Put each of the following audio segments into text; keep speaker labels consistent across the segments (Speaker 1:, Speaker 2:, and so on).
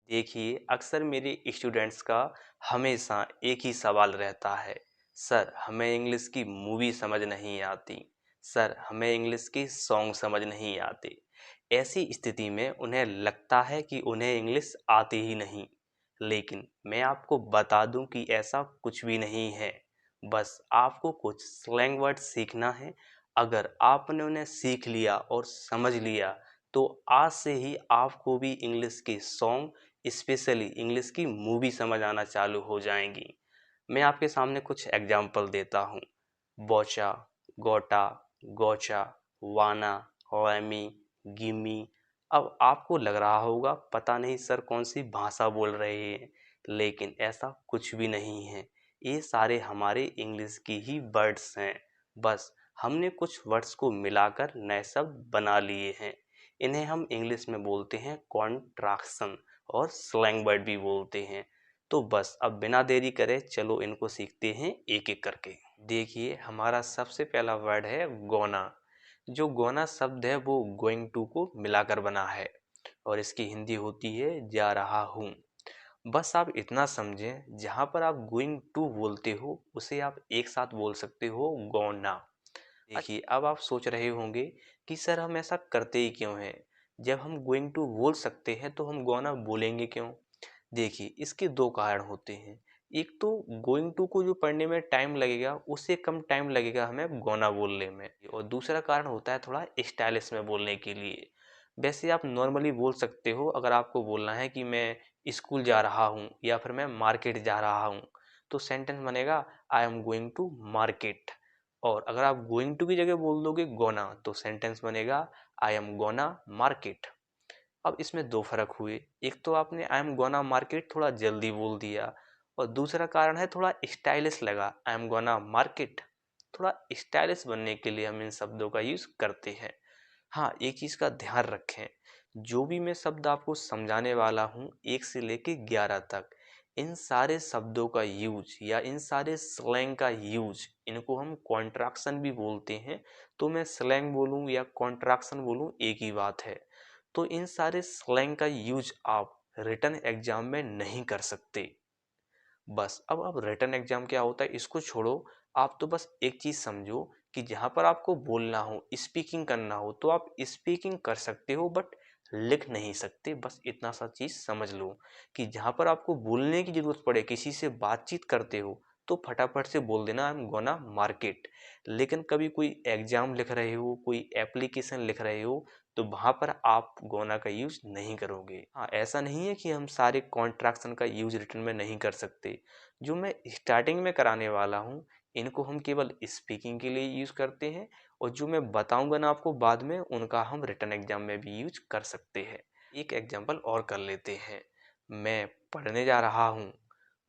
Speaker 1: देखिए, अक्सर मेरे स्टूडेंट्स का हमेशा एक ही सवाल रहता है, सर हमें इंग्लिश की मूवी समझ नहीं आती, सर हमें इंग्लिश की सॉन्ग समझ नहीं आते। ऐसी स्थिति में उन्हें लगता है कि उन्हें इंग्लिश आती ही नहीं। लेकिन मैं आपको बता दूं कि ऐसा कुछ भी नहीं है। बस आपको कुछ स्लैंग वर्ड सीखना है। अगर आपने उन्हें सीख लिया और समझ लिया तो आज से ही आपको भी इंग्लिश के सॉन्ग, स्पेशली इंग्लिश की मूवी समझ आना चालू हो जाएंगी। मैं आपके सामने कुछ एग्जाम्पल देता हूँ। बोचा, गोटा, गोचा, वाना, रैमी, गिमी। अब आपको लग रहा होगा पता नहीं सर कौन सी भाषा बोल रहे हैं, लेकिन ऐसा कुछ भी नहीं है। ये सारे हमारे इंग्लिश की ही वर्ड्स हैं। बस हमने कुछ वर्ड्स को मिलाकर नए शब्द बना लिए हैं। इन्हें हम इंग्लिश में बोलते हैं कॉन्ट्रैक्शन और स्लैंग वर्ड भी बोलते हैं। तो बस अब बिना देरी करे चलो इनको सीखते हैं एक एक करके। देखिए, हमारा सबसे पहला वर्ड है गोना। जो गोना शब्द है वो गोइंग टू को मिलाकर बना है और इसकी हिंदी होती है जा रहा हूँ। बस आप इतना समझें, जहाँ पर आप गोइंग टू बोलते हो उसे आप एक साथ बोल सकते हो गोना। देखिए, अब आप सोच रहे होंगे कि सर हम ऐसा करते ही क्यों हैं? जब हम गोइंग टू बोल सकते हैं तो हम गोना बोलेंगे क्यों? देखिए, इसके दो कारण होते हैं। एक तो गोइंग टू को जो पढ़ने में टाइम लगेगा उससे कम टाइम लगेगा हमें गोना बोलने में, और दूसरा कारण होता है थोड़ा स्टाइलिश में बोलने के लिए। वैसे आप नॉर्मली बोल सकते हो, अगर आपको बोलना है कि मैं स्कूल जा रहा हूँ या फिर मैं मार्केट जा रहा हूँ, तो सेंटेंस बनेगा I am going to market. और अगर आप गोइंग टू की जगह बोल दोगे गोना तो सेंटेंस बनेगा आई एम गोना मार्केट। अब इसमें दो फर्क हुए। एक तो आपने आई एम गोना मार्केट थोड़ा जल्दी बोल दिया, और दूसरा कारण है थोड़ा स्टाइलिश लगा आई एम गोना मार्केट। थोड़ा स्टाइलिश बनने के लिए हम इन शब्दों का यूज करते हैं। हाँ, एक चीज का ध्यान रखें, जो भी मैं शब्द आपको समझाने वाला हूँ 1 से लेके 11 तक, इन सारे शब्दों का यूज या इन सारे स्लैंग का यूज, इनको हम कॉन्ट्रैक्शन भी बोलते हैं। तो मैं स्लैंग बोलूँ या कॉन्ट्रैक्शन बोलूँ एक ही बात है। तो इन सारे स्लैंग का यूज आप रिटन एग्जाम में नहीं कर सकते। बस अब रिटन एग्जाम क्या होता है इसको छोड़ो। आप तो बस एक चीज समझो कि जहां पर आपको बोलना हो, स्पीकिंग करना हो, तो आप स्पीकिंग कर सकते हो बट लिख नहीं सकते। बस इतना सा चीज समझ लो कि जहां पर आपको बोलने की जरूरत पड़े, किसी से बातचीत करते हो, तो फटाफट से बोल देना आई एम गोना मार्केट। लेकिन कभी कोई एग्जाम लिख रहे हो, कोई एप्लीकेशन लिख रहे हो, तो वहां पर आप गोना का यूज नहीं करोगे। हाँ, ऐसा नहीं है कि हम सारे कॉन्ट्रैक्शन का यूज रिटन में नहीं कर सकते। जो मैं स्टार्टिंग में कराने वाला हूँ इनको हम केवल स्पीकिंग के लिए यूज करते हैं, और जो मैं बताऊंगा ना आपको बाद में उनका हम रिटन एग्जाम में भी यूज कर सकते हैं। एक एग्जांपल और कर लेते हैं। मैं पढ़ने जा रहा हूँ।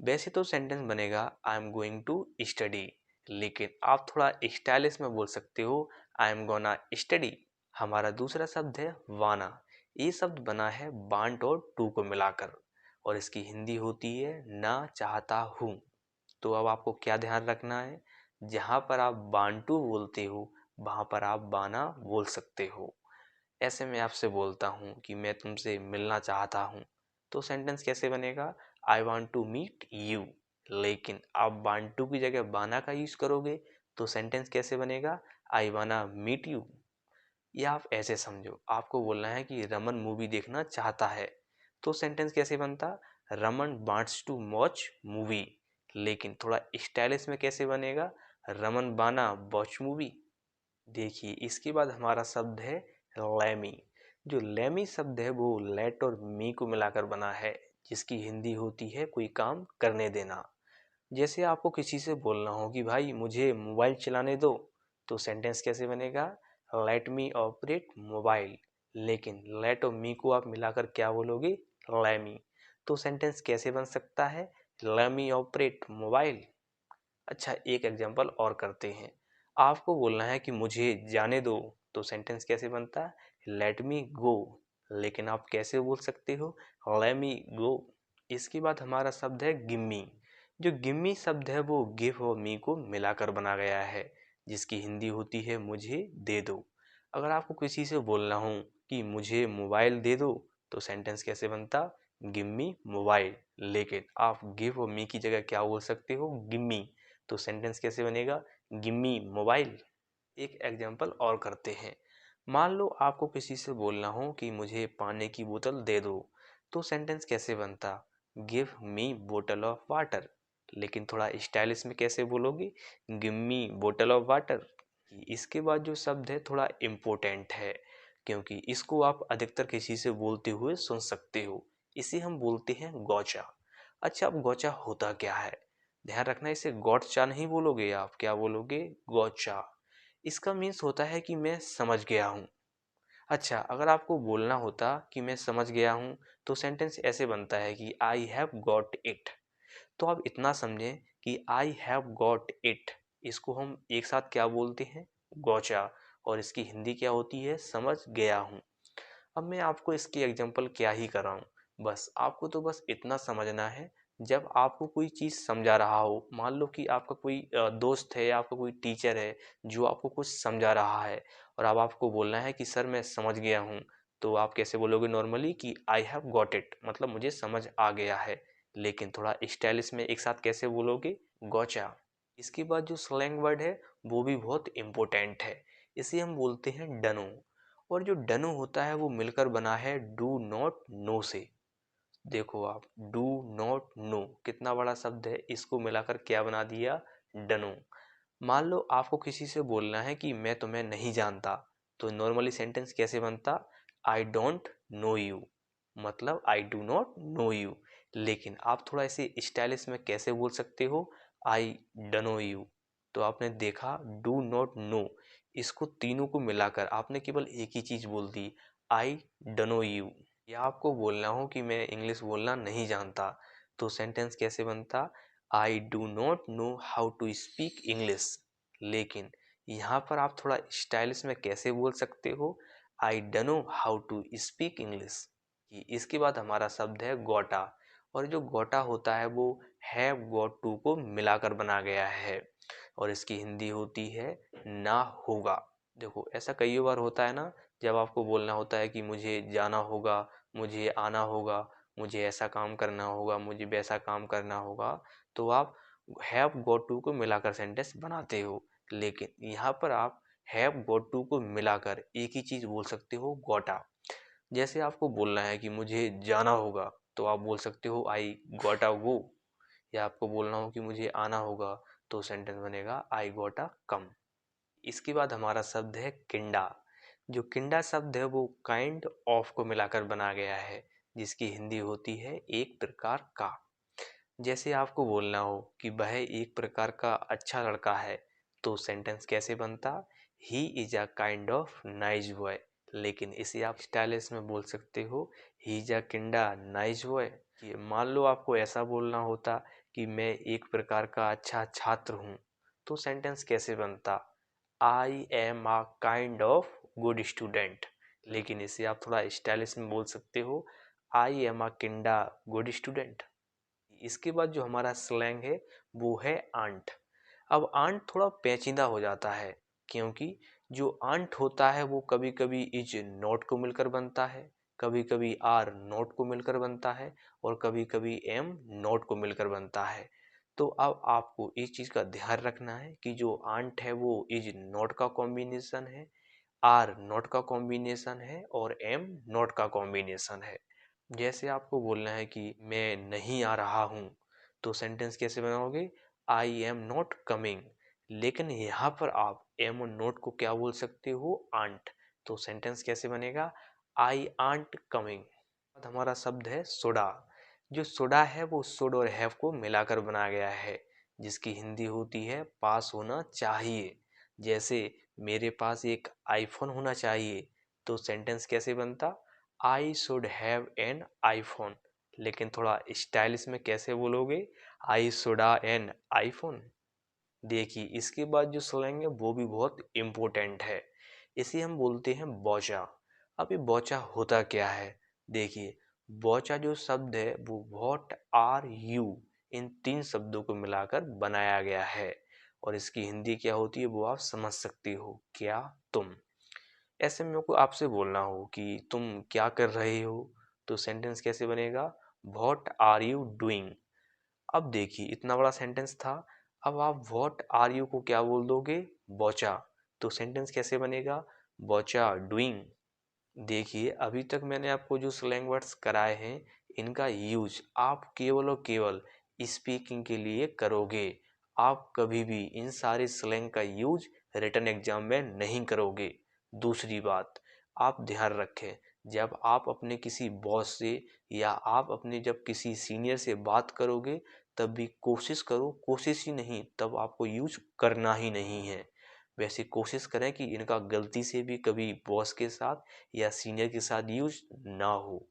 Speaker 1: वैसे तो सेंटेंस बनेगा I am going to study, लेकिन आप थोड़ा स्टाइलिश में बोल सकते हो आई एम गोना स्टडी। हमारा दूसरा शब्द है वाना। ये शब्द बना है वांट और टू को मिलाकर, और इसकी हिंदी होती है ना चाहता हूँ। तो अब आपको क्या ध्यान रखना है, जहाँ पर आप वांटू बोलते हो वहाँ पर आप वाना बोल सकते हो। ऐसे मैं आपसे बोलता हूँ कि मैं तुमसे मिलना चाहता हूँ, तो सेंटेंस कैसे बनेगा I want to meet you. लेकिन आप वांट टू की जगह वाना का यूज करोगे तो सेंटेंस कैसे बनेगा आई वाना मीट यू। या आप ऐसे समझो, आपको बोलना है कि रमन मूवी देखना चाहता है, तो सेंटेंस कैसे बनता Raman wants to watch movie. लेकिन थोड़ा स्टाइलिश में कैसे बनेगा रमन बाना वॉच मूवी। देखिए, इसके बाद हमारा शब्द है लैमी। जो लैमी शब्द है वो लेट और मी को मिलाकर बना है, जिसकी हिंदी होती है कोई काम करने देना। जैसे आपको किसी से बोलना हो कि भाई मुझे मोबाइल चलाने दो, तो सेंटेंस कैसे बनेगा लेट मी ऑपरेट मोबाइल। लेकिन लेट और मी को आप मिलाकर क्या बोलोगे लैमी। तो सेंटेंस कैसे बन सकता है लेमी ऑपरेट मोबाइल। अच्छा, एक एग्जांपल और करते हैं। आपको बोलना है कि मुझे जाने दो, तो सेंटेंस कैसे बनता है लेट मी गो। लेकिन आप कैसे बोल सकते हो लेट मी गो। इसके बाद हमारा शब्द है गिम्मी। जो गिम्मी शब्द है वो गिव और मी को मिलाकर बना गया है, जिसकी हिंदी होती है मुझे दे दो। अगर आपको किसी से बोलना हो कि मुझे मोबाइल दे दो, तो सेंटेंस कैसे बनता गिव मी मोबाइल, लेकिन आप गिव और मी की जगह क्या बोल सकते हो, गिव मी। तो सेंटेंस कैसे बनेगा, गिव मी मोबाइल। एक एग्जाम्पल और करते हैं। मान लो आपको किसी से बोलना हो कि मुझे पानी की बोतल दे दो, तो सेंटेंस कैसे बनता, गिव मी बोतल ऑफ वाटर। लेकिन थोड़ा स्टाइलिश में कैसे बोलोगे, गिव मी बोतल ऑफ वाटर। इसके बाद जो शब्द है थोड़ा इम्पोर्टेंट है, क्योंकि इसको आप अधिकतर किसी से बोलते हुए सुन सकते हो। इसे हम बोलते हैं गौचा। अच्छा, अब गौचा होता क्या है, ध्यान रखना, इसे गौचा नहीं बोलोगे, आप क्या बोलोगे, गौचा। इसका मीन्स होता है कि मैं समझ गया हूँ। अच्छा, अगर आपको बोलना होता कि मैं समझ गया हूँ, तो सेंटेंस ऐसे बनता है कि आई हैव गॉट इट। तो आप इतना समझें कि आई हैव गॉट इट, इसको हम एक साथ क्या बोलते हैं, गौचा। और इसकी हिंदी क्या होती है, समझ गया हूँ। अब मैं आपको इसकी एग्जांपल क्या ही कराऊं, बस आपको तो बस इतना समझना है, जब आपको कोई चीज़ समझा रहा हो, मान लो कि आपका कोई दोस्त है या आपका कोई टीचर है जो आपको कुछ समझा रहा है, और अब आपको बोलना है कि सर मैं समझ गया हूँ, तो आप कैसे बोलोगे नॉर्मली कि आई हैव गॉट इट, मतलब मुझे समझ आ गया है। लेकिन थोड़ा स्टाइलिश में एक साथ कैसे बोलोगे, गौचा। इसके बाद जो स्लैंग वर्ड है वो भी बहुत इम्पोर्टेंट है, इसे हम बोलते हैं डनो। और जो डनो होता है वो मिलकर बना है डू नॉट नो से। देखो आप, डू नॉट नो कितना बड़ा शब्द है, इसको मिलाकर क्या बना दिया, डनो। मान लो आपको किसी से बोलना है कि मैं तुम्हें नहीं जानता, तो नॉर्मली सेंटेंस कैसे बनता, आई डोंट नो यू, मतलब आई डू नॉट नो यू। लेकिन आप थोड़ा इसे स्टाइलिश में कैसे बोल सकते हो, आई डनो यू। तो आपने देखा डू नॉट नो, इसको तीनों को मिलाकर आपने केवल एक ही चीज बोल दी, आई डनो यू। या आपको बोलना हो कि मैं इंग्लिश बोलना नहीं जानता, तो सेंटेंस कैसे बनता, I do not know how to speak English. लेकिन यहाँ पर आप थोड़ा स्टाइलिश में कैसे बोल सकते हो, I don't know how to speak English. इसके बाद हमारा शब्द है गोटा। और जो गोटा होता है वो हैव गॉट टू को मिलाकर बना गया है, और इसकी हिंदी होती है ना होगा। देखो ऐसा कई बार होता है ना, जब आपको बोलना होता है कि मुझे जाना होगा, मुझे आना होगा, मुझे ऐसा काम करना होगा, मुझे वैसा काम करना होगा, तो आप हैव गॉट टू को मिलाकर सेंटेंस बनाते हो। लेकिन यहाँ पर आप हैव गॉट टू को मिलाकर एक ही चीज बोल सकते हो, गोटा। जैसे आपको बोलना है कि मुझे जाना होगा, तो आप बोल सकते हो आई गोटा गो। या आपको बोलना हो कि मुझे आना होगा, तो सेंटेंस बनेगा आई गोटा कम। इसके बाद हमारा शब्द है किंडा। जो किंडा शब्द है वो काइंड ऑफ को मिलाकर बना गया है, जिसकी हिंदी होती है एक प्रकार का। जैसे आपको बोलना हो कि वह एक प्रकार का अच्छा लड़का है, तो सेंटेंस कैसे बनता, he is a kind of nice boy. लेकिन इसे आप स्टाइलिश में बोल सकते हो, he is a kinda nice boy. मान लो आपको ऐसा बोलना होता कि मैं एक प्रकार का अच्छा छात्र हूँ, तो सेंटेंस कैसे बनता, I am a kind of good student. लेकिन इसे आप थोड़ा स्टाइलिश में बोल सकते हो, I am a kinda good student. इसके बाद जो हमारा स्लैंग है वो है आंट। अब आंट थोड़ा पेचीदा हो जाता है, क्योंकि जो आंट होता है वो कभी कभी इज नॉट को मिलकर बनता है, कभी कभी आर नॉट को मिलकर बनता है, और कभी कभी एम नॉट को मिलकर बनता है। तो अब आपको इस चीज़ का ध्यान रखना है कि जो आंट है वो इज नॉट का कॉम्बिनेशन है, आर नॉट का कॉम्बिनेशन है, और एम नॉट का कॉम्बिनेशन है। जैसे आपको बोलना है कि मैं नहीं आ रहा हूँ, तो सेंटेंस कैसे बनाओगे, आई एम नॉट कमिंग। लेकिन यहाँ पर आप एम और नॉट को क्या बोल सकते हो, आंट। तो सेंटेंस कैसे बनेगा, आई आंट कमिंग। हमारा शब्द है सोडा। जो सोडा है वो शुड और हैव को मिलाकर बनाया गया है, जिसकी हिंदी होती है पास होना चाहिए। जैसे मेरे पास एक आईफोन होना चाहिए, तो सेंटेंस कैसे बनता, I should have an iPhone. लेकिन थोड़ा स्टाइलिश में कैसे बोलोगे, आई शुड एन आईफोन। देखिए इसके बाद जो स्लैंग है वो भी बहुत इम्पोर्टेंट है, इसे हम बोलते हैं बौचा। अब ये बौचा होता क्या है, देखिए बौचा जो शब्द है वो व्हाट आर यू, इन तीन शब्दों को मिलाकर बनाया गया है, और इसकी हिंदी क्या होती है वो आप समझ सकते हो, क्या तुम। ऐसे में को आपसे बोलना हो कि तुम क्या कर रहे हो, तो सेंटेंस कैसे बनेगा, व्हाट आर यू डूइंग। अब देखिए इतना बड़ा सेंटेंस था, अब आप व्हाट आर यू को क्या बोल दोगे, बोचा। तो सेंटेंस कैसे बनेगा, बोचा डूइंग। देखिए अभी तक मैंने आपको जो स्लैंग वर्ड्स कराए हैं इनका यूज आप केवल और केवल स्पीकिंग के लिए करोगे। आप कभी भी इन सारे स्लैंग का यूज रिटन एग्जाम में नहीं करोगे। दूसरी बात, आप ध्यान रखें, जब आप अपने किसी बॉस से या आप अपने जब किसी सीनियर से बात करोगे तब भी कोशिश करो, कोशिश ही नहीं तब आपको यूज करना ही नहीं है। वैसे कोशिश करें कि इनका गलती से भी कभी बॉस के साथ या सीनियर के साथ यूज ना हो।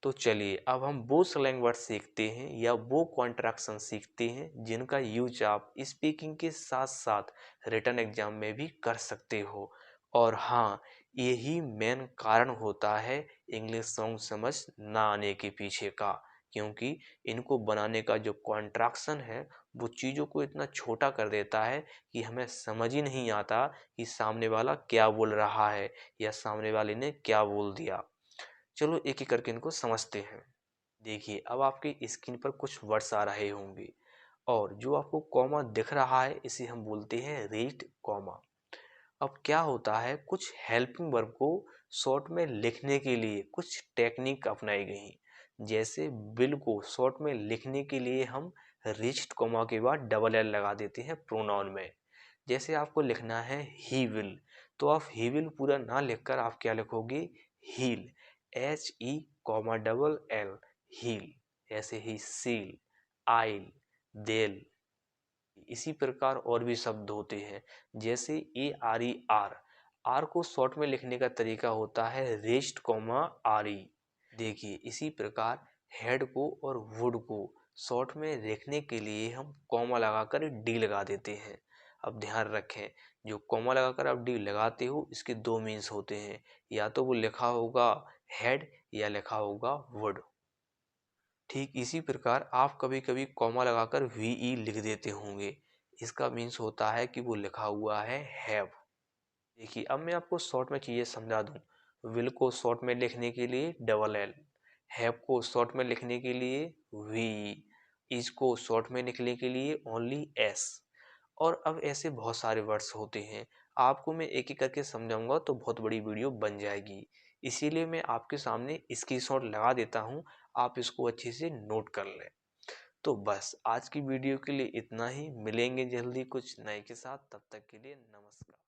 Speaker 1: तो चलिए अब हम वो स्लैंग वर्ड सीखते हैं या वो कॉन्ट्रैक्शन सीखते हैं जिनका यूज आप स्पीकिंग के साथ साथ रिटन एग्जाम में भी कर सकते हो। और हाँ, यही मेन कारण होता है इंग्लिश सॉन्ग समझ ना आने के पीछे का, क्योंकि इनको बनाने का जो कॉन्ट्रैक्शन है वो चीज़ों को इतना छोटा कर देता है कि हमें समझ ही नहीं आता कि सामने वाला क्या बोल रहा है या सामने वाले ने क्या बोल दिया। चलो एक एक करके इनको समझते हैं। देखिए अब आपकी स्क्रीन पर कुछ वर्ड्स आ रहे होंगे और जो आपको कॉमा दिख रहा है इसे हम बोलते हैं रीड कॉमा। अब क्या होता है, कुछ हेल्पिंग वर्ब को शॉर्ट में लिखने के लिए कुछ टेक्निक अपनाई गई। जैसे विल को शॉर्ट में लिखने के लिए हम रिच्ड कॉमा के बाद डबल एल लगा देते हैं प्रोनाउन में। जैसे आपको लिखना है ही विल, तो आप ही विल पूरा ना लिखकर आप क्या लिखोगे, heal, H E comma double L, heal. ऐसे ही सील, आइल, देल। इसी प्रकार और भी शब्द होते हैं जैसे A R E R, R को शॉर्ट में लिखने का तरीका होता है रेस्ट कॉमा आर ई। देखिए इसी प्रकार हेड को और वुड को शॉर्ट में लिखने के लिए हम कॉमा लगाकर डी लगा देते हैं। अब ध्यान रखें, जो कॉमा लगाकर आप डी लगाते हो इसके दो मीन्स होते हैं, या तो वो लिखा होगा हेड या लिखा होगा वुड। ठीक इसी प्रकार आप कभी कभी कॉमा लगाकर वी ई लिख देते होंगे, इसका मीन्स होता है कि वो लिखा हुआ है हैव। देखिए अब मैं आपको शॉर्ट में चीज़ें समझा दूं। विल को शॉर्ट में लिखने के लिए डबल एल, हैव को शॉर्ट में लिखने के लिए वी, इज को शॉर्ट में लिखने के लिए ओनली एस। और अब ऐसे बहुत सारे वर्ड्स होते हैं, आपको मैं एक एक करके समझाऊंगा तो बहुत बड़ी वीडियो बन जाएगी। इसीलिए मैं आपके सामने स्क्रीनशॉट लगा देता हूं, आप इसको अच्छे से नोट कर लें। तो बस आज की वीडियो के लिए इतना ही, मिलेंगे जल्दी कुछ नए के साथ, तब तक के लिए नमस्कार।